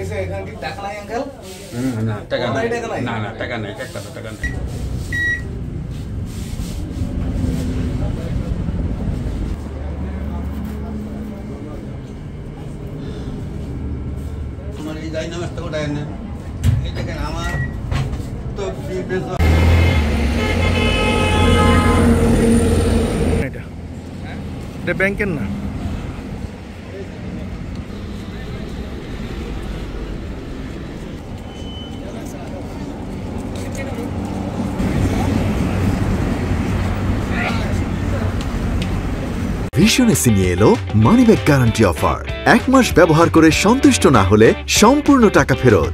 না টাকা নাই, না না টাকা নাই, একটা তো টাকা নাই। তোমার এই যাই নামাজটা ওটা এনে এই দেখেন আমার তো এটা ব্যাংকের না। ভিশন এসি নিয়ে এলো মানিব্যাগ গ্যারান্টি অফার। 1 মাস ব্যবহার করে সন্তুষ্ট না হলে সম্পূর্ণ টাকা ফেরত।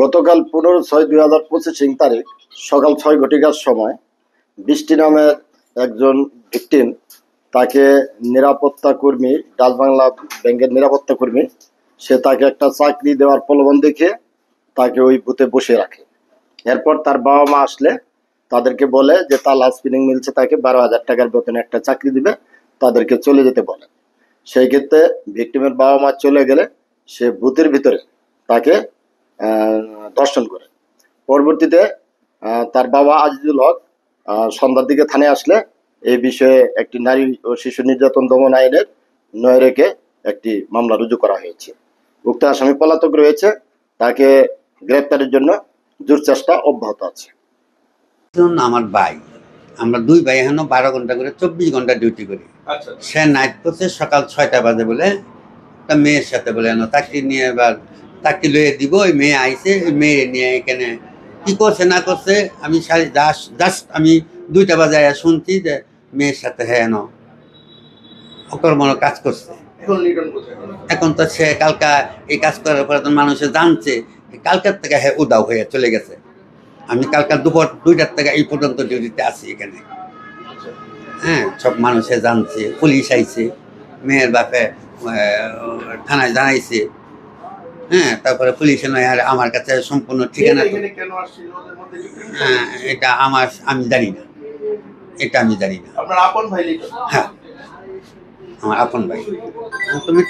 গতকাল 15/6/2025 তারিখ সকাল 6 ঘটিকার সময় বৃষ্টি নামের একজন ভিকটিম, তাকে নিরাপত্তা কর্মী, ডাচ বাংলা ব্যাংকের নিরাপত্তা কর্মী, সে তাকে একটা চাকরি দেওয়ার প্রলোভন দেখে তাকে ওই বুথে বসে রাখে। এরপর তার বাবা মা আসলে তাদেরকে বলে যে তালা স্পিনিং মিলছে তাকে 12,000 টাকার বেতনে একটা চাকরি দিবে, তাদেরকে চলে যেতে বলে। সেই ক্ষেত্রে ভিকটিমের বাবা মা চলে গেলে সে বুথের ভিতরে তাকে ধর্ষণ করে। পরবর্তীতে তার বাবা আজিজুল হক সন্ধ্যার দিকে থানায় আসলে এই বিষয়ে একটি নারী ও শিশু নির্যাতন দমন আইনের 9 রেখে একটি মামলা রুজু করা হয়েছে। উক্ত আসামি পলাতক রয়েছে, তাকে গ্রেপ্তারের জন্য জোর চেষ্টা অব্যাহত আছে। আমার ভাই, আমরা 2 ভাই এখনো 12 ঘন্টা করে 24 ঘন্টা ডিউটি করি। সে নাইট করছে সকাল 6টা বাজে বলে একটা মেয়ের সাথে বলে চাকরি নিয়ে এবার চাকরি লইয়ে দিব। ওই মেয়ে আইসে, ওই মেয়ে নিয়ে এখানে কি করছে না করছে আমি জাস্ট আমি 2টা বাজে শুনছি যে মেয়ের সাথে হ্যাঁ অকর্মণ কাজ করছে। এখন তো সে কালকা এই কাজ করার পরে তো মানুষে জানছে, কালকার থেকে হ্যাঁ উদাও হয়ে চলে গেছে। আমি কালকা দুপুর 2টার থেকে এই পর্যন্ত ডিউটিতে আছি এখানে। হ্যাঁ, সব মানুষে জানছে, পুলিশ আইছে, মেয়ের বাপে থানায় জানাইছে। হ্যাঁ, তারপরে পুলিশে নয় আর আমার কাছে সম্পূর্ণ ঠিকানা। হ্যাঁ, এটা আমি জানি না, এটা আমি জানি না। আপনার আপন ভাই? হ্যাঁ, আমার আপন ভাই। তুমি